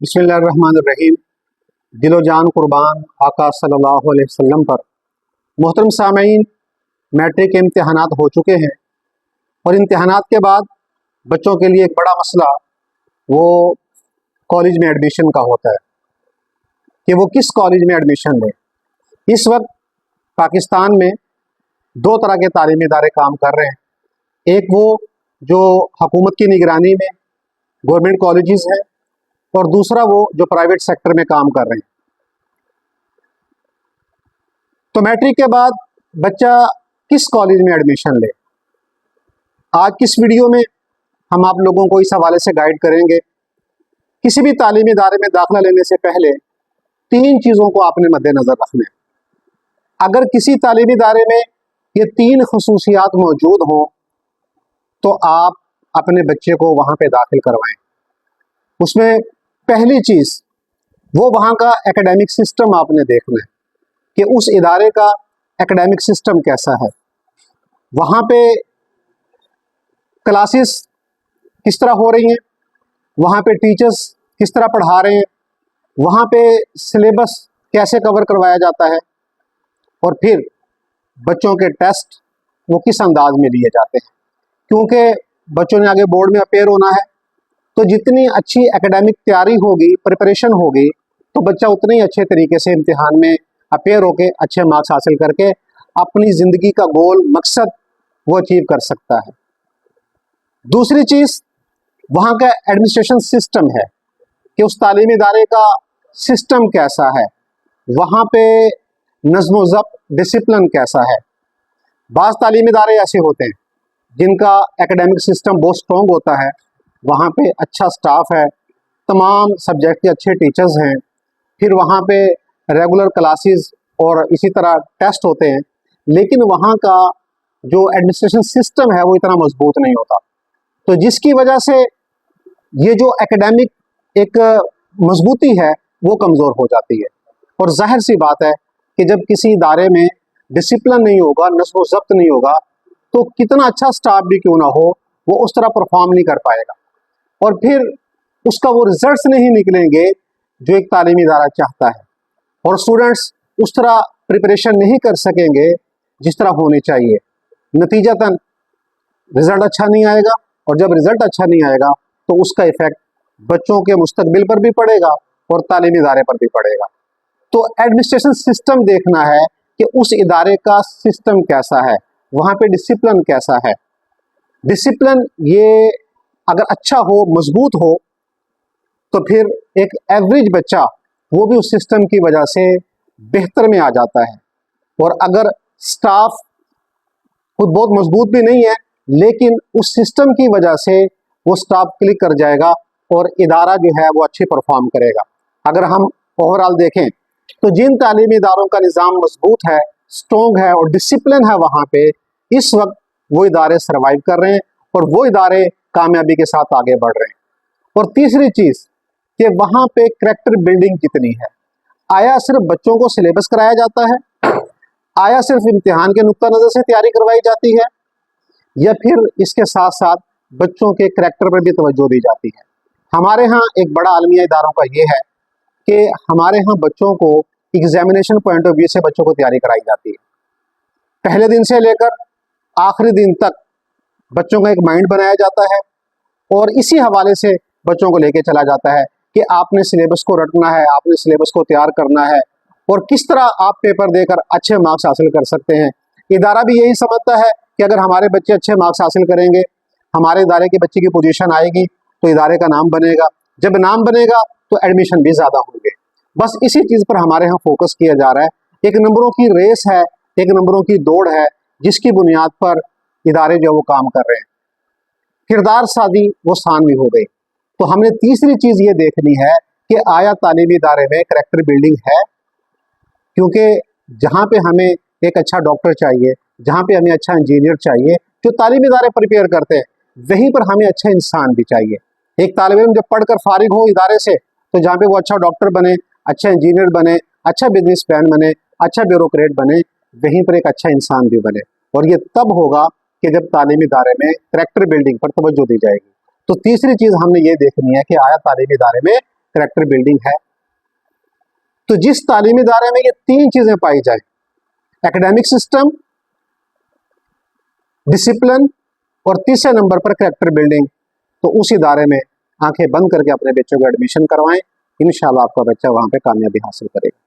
बिस्मिल्लाहिर्रहमानिर्रहीम। दिलो जान कुर्बान आका सल्लल्लाहु अलैहि वसल्लम पर। मोहतरम सामीन, मैट्रिक के इम्तहानात हो चुके हैं और इम्तहानात के बाद बच्चों के लिए एक बड़ा मसला वो कॉलेज में एडमिशन का होता है कि वो किस कॉलेज में एडमिशन लें। इस वक्त पाकिस्तान में दो तरह के तालीमी इदारे काम कर रहे हैं। एक वो जो हुकूमत की निगरानी में गवर्नमेंट कॉलेजेस हैं और दूसरा वो जो प्राइवेट सेक्टर में काम कर रहे हैं। तो मैट्रिक के बाद बच्चा किस कॉलेज में एडमिशन ले, आज किस वीडियो में हम आप लोगों को इस हवाले से गाइड करेंगे। किसी भी तालीमी इदारे में दाखिला लेने से पहले तीन चीज़ों को आपने मद्देनज़र रखना है। अगर किसी तालीमी इदारे में ये तीन खसूसियात मौजूद हों तो आप अपने बच्चे को वहाँ पे दाखिल करवाएं। उसमें पहली चीज़ वो वहाँ का एकेडमिक सिस्टम आपने देखना है कि उस इदारे का एकेडमिक सिस्टम कैसा है, वहाँ पे क्लासेस किस तरह हो रही हैं, वहाँ पे टीचर्स किस तरह पढ़ा रहे हैं, वहाँ पे सिलेबस कैसे कवर करवाया जाता है और फिर बच्चों के टेस्ट वो किस अंदाज में लिए जाते हैं। क्योंकि बच्चों ने आगे बोर्ड में अपेयर होना है तो जितनी अच्छी एकेडमिक तैयारी होगी, प्रिपरेशन होगी, तो बच्चा उतने ही अच्छे तरीके से इम्तिहान में अपेयर होके अच्छे मार्क्स हासिल करके अपनी ज़िंदगी का गोल मकसद वो अचीव कर सकता है। दूसरी चीज़ वहाँ का एडमिनिस्ट्रेशन सिस्टम है कि उस तालीमी इदारे का सिस्टम कैसा है, वहाँ पे नज़्म व ज़ब्त डिसिप्लिन कैसा है। बाज़ तालीमी इदारे ऐसे होते हैं जिनका एकेडमिक सिस्टम बहुत स्ट्रॉन्ग होता है, वहाँ पे अच्छा स्टाफ है, तमाम सब्जेक्ट के अच्छे टीचर्स हैं, फिर वहाँ पे रेगुलर क्लासेस और इसी तरह टेस्ट होते हैं, लेकिन वहाँ का जो एडमिनिस्ट्रेशन सिस्टम है वो इतना मजबूत नहीं होता। तो जिसकी वजह से ये जो एकेडमिक एक मजबूती है वो कमज़ोर हो जाती है। और जाहिर सी बात है कि जब किसी इदारे में डिसिप्लिन नहीं होगा, नज़्म व ज़ब्त नहीं होगा, तो कितना अच्छा स्टाफ भी क्यों ना हो वो उस तरह परफॉर्म नहीं कर पाएगा और फिर उसका वो रिजल्ट्स नहीं निकलेंगे जो एक तालीमी इदारा चाहता है और स्टूडेंट्स उस तरह प्रिपरेशन नहीं कर सकेंगे जिस तरह होनी चाहिए। नतीजतन रिज़ल्ट अच्छा नहीं आएगा और जब रिज़ल्ट अच्छा नहीं आएगा तो उसका इफ़ेक्ट बच्चों के मुस्तकबिल पर भी पड़ेगा और तालीमी इदारे पर भी पड़ेगा। तो एडमिनिस्ट्रेशन सिस्टम देखना है कि उस इदारे का सिस्टम कैसा है, वहाँ पे डिसिप्लिन कैसा है। डिसिप्लिन ये अगर अच्छा हो, मजबूत हो, तो फिर एक एवरेज बच्चा वो भी उस सिस्टम की वजह से बेहतर में आ जाता है। और अगर स्टाफ खुद बहुत मजबूत भी नहीं है लेकिन उस सिस्टम की वजह से वो स्टाफ क्लिक कर जाएगा और इदारा जो है वो अच्छी परफॉर्म करेगा। अगर हम ओवरऑल देखें तो जिन तालीमी इदारों का निज़ाम मजबूत है, स्ट्रॉन्ग है और डिसिप्लिन है, वहाँ पे इस वक्त वो इदारे सर्वाइव कर रहे हैं और वो इदारे कामयाबी के साथ आगे बढ़ रहे हैं। और तीसरी चीज़ कि वहाँ पे करैक्टर बिल्डिंग कितनी है। आया सिर्फ बच्चों को सिलेबस कराया जाता है, आया सिर्फ इम्तिहान के नुक्ता नज़र से तैयारी करवाई जाती है, या फिर इसके साथ साथ बच्चों के करैक्टर पर भी तवज्जो दी जाती है। हमारे यहाँ एक बड़ा आलमिया इदारों का ये है कि हमारे यहाँ बच्चों को एग्जामिनेशन पॉइंट ऑफ व्यू से बच्चों को तैयारी कराई जाती है। पहले दिन से लेकर आखिरी दिन तक बच्चों का एक माइंड बनाया जाता है और इसी हवाले से बच्चों को लेके चला जाता है कि आपने सिलेबस को रटना है, आपने सिलेबस को तैयार करना है और किस तरह आप पेपर देकर अच्छे मार्क्स हासिल कर सकते हैं। इदारा भी यही समझता है कि अगर हमारे बच्चे अच्छे मार्क्स हासिल करेंगे, हमारे इदारे के बच्चे की पोजीशन आएगी तो इदारे का नाम बनेगा, जब नाम बनेगा तो एडमिशन भी ज़्यादा होंगे। बस इसी चीज़ पर हमारे यहाँ फोकस किया जा रहा है। एक नंबरों की रेस है, एक नंबरों की दौड़ है, जिसकी बुनियाद पर इदारे जो वो काम कर रहे हैं। किरदार साजी वो सानवी हो गई। तो हमने तीसरी चीज़ ये देखनी है कि आया तालीमी इदारे में करैक्टर बिल्डिंग है, क्योंकि जहाँ पे हमें एक अच्छा डॉक्टर चाहिए, जहाँ पे हमें अच्छा इंजीनियर चाहिए, जो तालीमी इदारे प्रिपेयर करते हैं, वहीं पर हमें अच्छा इंसान भी चाहिए। एक तालिब इल्म जब पढ़कर फारिग हो इदारे से तो जहाँ पे वो अच्छा डॉक्टर बने, अच्छा इंजीनियर बने, अच्छा बिजनेसमैन बने, अच्छा ब्यूरोक्रेट बने, वहीं पर एक अच्छा इंसान भी बने। और ये तब होगा कि जब तालीमी इदारे में करैक्टर बिल्डिंग पर तवज्जो दी जाएगी। तो तीसरी चीज़ हमने ये देखनी है कि आया तालीमी इदारे में करेक्टर बिल्डिंग है। तो जिस तालीमी इदारे में ये 3 चीज़ें पाई जाए, एकेडमिक सिस्टम, डिसिप्लिन और तीसरे नंबर पर करेक्टर बिल्डिंग, तो उस इदारे में आंखें बंद करके अपने बच्चों को एडमिशन करवाएं। इंशाल्लाह आपका बच्चा वहाँ पे कामयाबी हासिल करेगा।